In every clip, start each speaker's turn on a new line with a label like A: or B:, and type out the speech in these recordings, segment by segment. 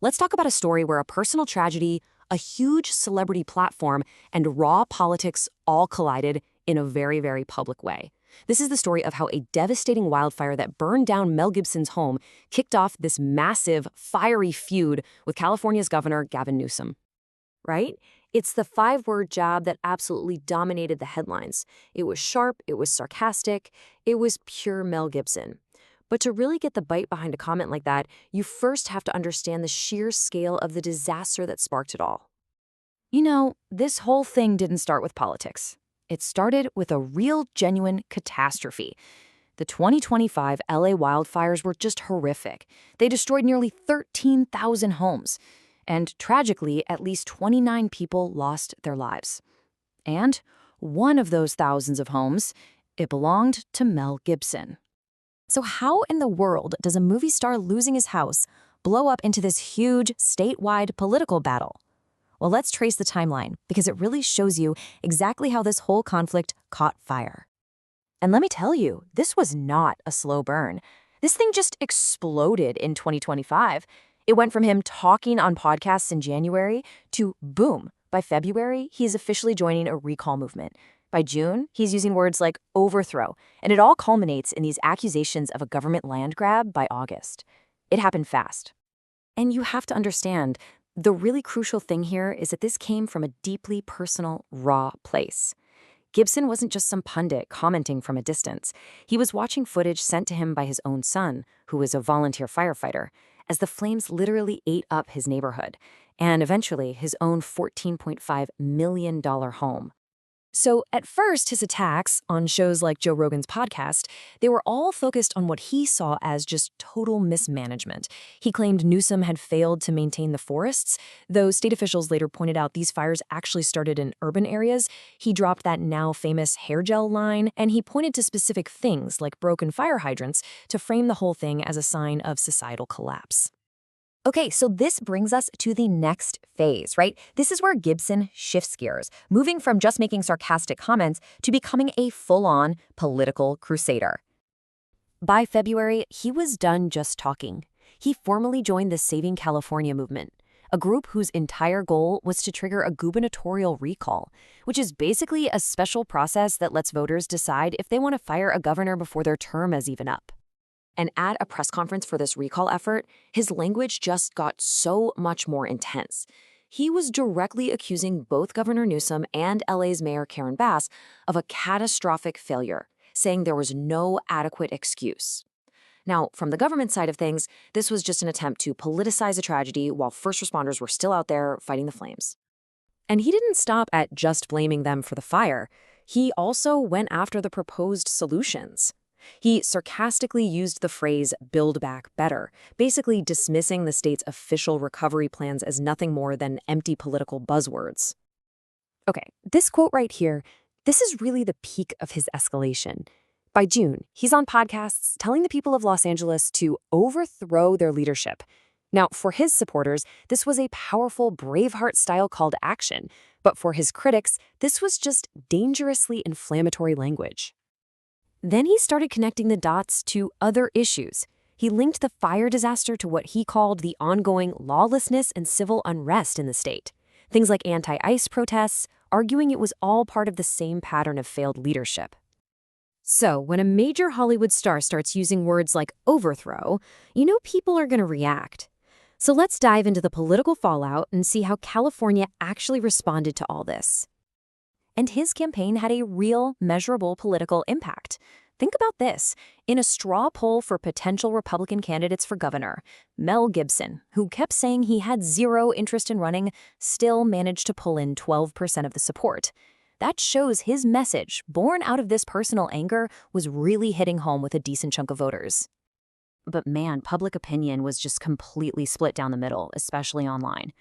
A: Let's talk about a story where a personal tragedy, a huge celebrity platform, and raw politics all collided in a very, very public way. This is the story of how a devastating wildfire that burned down Mel Gibson's home kicked off this massive, fiery feud with California's governor, Gavin Newsom. Right? It's the five-word jab that absolutely dominated the headlines. It was sharp, it was sarcastic, it was pure Mel Gibson. But to really get the bite behind a comment like that, you first have to understand the sheer scale of the disaster that sparked it all. You know, this whole thing didn't start with politics. It started with a real, genuine catastrophe. The 2025 LA wildfires were just horrific. They destroyed nearly 13,000 homes. And tragically, at least 29 people lost their lives. And one of those thousands of homes, it belonged to Mel Gibson. So how in the world does a movie star losing his house blow up into this huge, statewide political battle? Well, let's trace the timeline, because it really shows you exactly how this whole conflict caught fire. And let me tell you, this was not a slow burn. This thing just exploded in 2025. It went from him talking on podcasts in January to boom. By February, he's officially joining a recall movement. By June, he's using words like overthrow, and it all culminates in these accusations of a government land grab by August. It happened fast. And you have to understand, the really crucial thing here is that this came from a deeply personal, raw place. Gibson wasn't just some pundit commenting from a distance. He was watching footage sent to him by his own son, who was a volunteer firefighter, as the flames literally ate up his neighborhood, and eventually his own $14.5 million home. So at first, his attacks on shows like Joe Rogan's podcast, they were all focused on what he saw as just total mismanagement. He claimed Newsom had failed to maintain the forests, though state officials later pointed out these fires actually started in urban areas. He dropped that now famous hair gel line, and he pointed to specific things like broken fire hydrants to frame the whole thing as a sign of societal collapse. Okay, so this brings us to the next phase, right? This is where Gibson shifts gears, moving from just making sarcastic comments to becoming a full-on political crusader. By February, he was done just talking. He formally joined the Saving California movement, a group whose entire goal was to trigger a gubernatorial recall, which is basically a special process that lets voters decide if they want to fire a governor before their term is even up. And at a press conference for this recall effort, his language just got so much more intense. He was directly accusing both Governor Newsom and LA's Mayor Karen Bass of a catastrophic failure, saying there was no adequate excuse. Now, from the government side of things, this was just an attempt to politicize a tragedy while first responders were still out there fighting the flames. And he didn't stop at just blaming them for the fire. He also went after the proposed solutions. He sarcastically used the phrase "build back better," basically dismissing the state's official recovery plans as nothing more than empty political buzzwords. Okay, this quote right here, this is really the peak of his escalation. By June, he's on podcasts telling the people of Los Angeles to overthrow their leadership. Now, for his supporters, this was a powerful Braveheart-style call to action, but for his critics, this was just dangerously inflammatory language. Then he started connecting the dots to other issues. He linked the fire disaster to what he called the ongoing lawlessness and civil unrest in the state. Things like anti-ICE protests, arguing it was all part of the same pattern of failed leadership. So when a major Hollywood star starts using words like overthrow, you know people are going to react. So let's dive into the political fallout and see how California actually responded to all this. And his campaign had a real, measurable political impact. Think about this. In a straw poll for potential Republican candidates for governor, Mel Gibson, who kept saying he had zero interest in running, still managed to pull in 12% of the support. That shows his message, born out of this personal anger, was really hitting home with a decent chunk of voters. But man, public opinion was just completely split down the middle, especially online.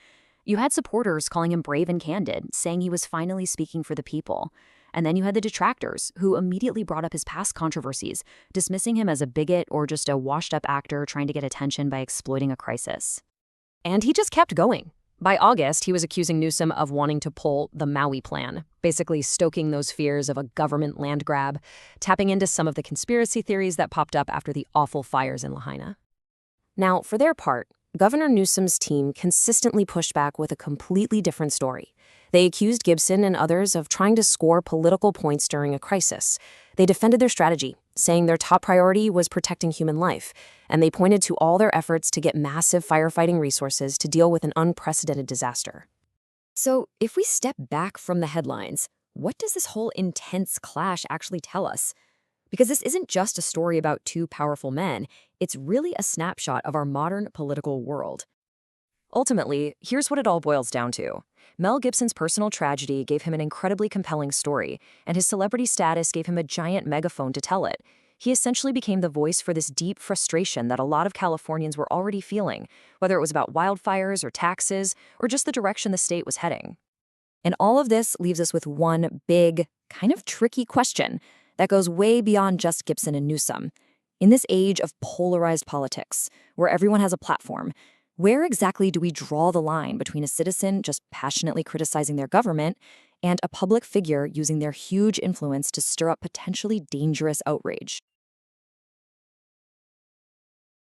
A: You had supporters calling him brave and candid, saying he was finally speaking for the people. And then you had the detractors, who immediately brought up his past controversies, dismissing him as a bigot or just a washed-up actor trying to get attention by exploiting a crisis. And he just kept going. By August, he was accusing Newsom of wanting to pull the Maui plan, basically stoking those fears of a government land grab, tapping into some of the conspiracy theories that popped up after the awful fires in Lahaina. Now, for their part, Governor Newsom's team consistently pushed back with a completely different story. They accused Gibson and others of trying to score political points during a crisis. They defended their strategy, saying their top priority was protecting human life, and they pointed to all their efforts to get massive firefighting resources to deal with an unprecedented disaster. So, if we step back from the headlines, what does this whole intense clash actually tell us? Because this isn't just a story about two powerful men, it's really a snapshot of our modern political world. Ultimately, here's what it all boils down to. Mel Gibson's personal tragedy gave him an incredibly compelling story, and his celebrity status gave him a giant megaphone to tell it. He essentially became the voice for this deep frustration that a lot of Californians were already feeling, whether it was about wildfires or taxes, or just the direction the state was heading. And all of this leaves us with one big, kind of tricky question that goes way beyond just Gibson and Newsom. In this age of polarized politics, where everyone has a platform, where exactly do we draw the line between a citizen just passionately criticizing their government and a public figure using their huge influence to stir up potentially dangerous outrage?